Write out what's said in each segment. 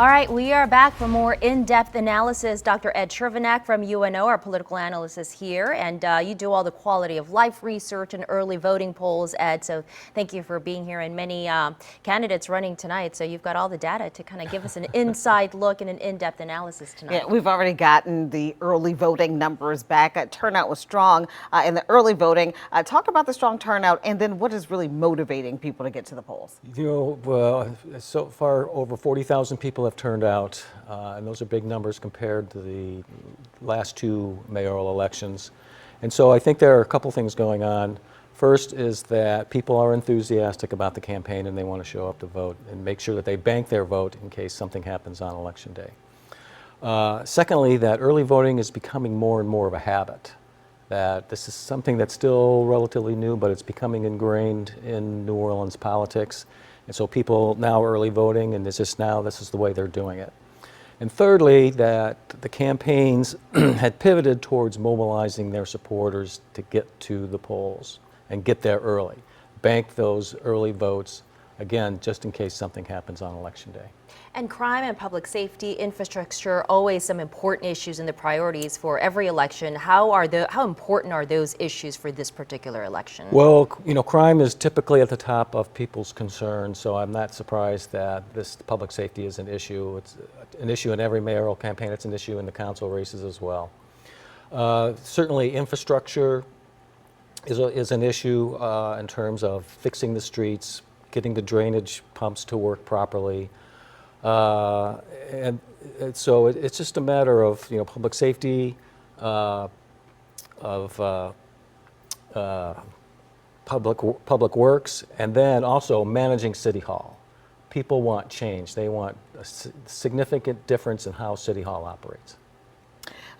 All right, we are back for more in-depth analysis. Dr. Ed Chervenak from UNO, our political analyst, is here, and you do all the quality of life research and early voting polls, Ed. So thank you for being here, and many candidates running tonight. So you've got all the data to kind of give us an inside look and an in-depth analysis tonight. Yeah, we've already gotten the early voting numbers back. Turnout was strong in the early voting. Talk about the strong turnout, and then what is really motivating people to get to the polls? So far over 40,000 people have turned out, and those are big numbers compared to the last two mayoral elections. And so I think there are a couple things going on. First is that people are enthusiastic about the campaign and they want to show up to vote and make sure that they bank their vote in case something happens on election day. Secondly, that early voting is becoming more and more of a habit. That this is something that's still relatively new, but it's becoming ingrained in New Orleans politics. And so people now early voting, and this is the way they're doing it. And thirdly, that the campaigns had pivoted towards mobilizing their supporters to get to the polls and get there early. Bank those early votes, again, just in case something happens on election day. And crime and public safety, infrastructure, always some important issues in the priorities for every election. How important are those issues for this particular election? Well, crime is typically at the top of people's concerns, so I'm not surprised that this public safety is an issue. It's an issue in every mayoral campaign. It's an issue in the council races as well. Certainly, infrastructure is an issue in terms of fixing the streets, getting the drainage pumps to work properly. And so it's just a matter of public safety, of public works, and then also managing City Hall. People want change. They want a significant difference in how City Hall operates.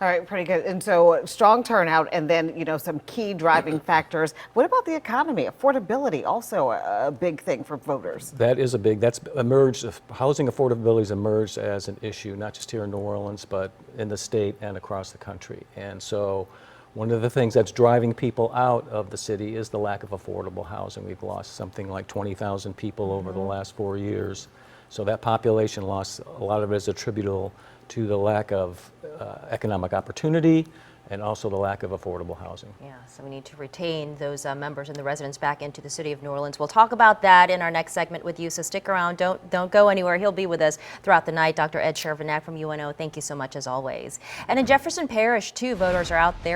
All right, pretty good. And so strong turnout, and then, some key driving factors. What about the economy? Affordability, also a big thing for voters. That's emerged, housing affordability has emerged as an issue, not just here in New Orleans, but in the state and across the country. And so one of the things that's driving people out of the city is the lack of affordable housing. We've lost something like 20,000 people over the last 4 years. So that population loss, a lot of it is attributable to the lack of economic opportunity and also the lack of affordable housing. Yeah, so we need to retain those members and the residents back into the city of New Orleans. We'll talk about that in our next segment with you, so stick around. Don't go anywhere. He'll be with us throughout the night. Dr. Ed Chervenak from UNO, thank you so much as always. And in Jefferson Parish, too, voters are out there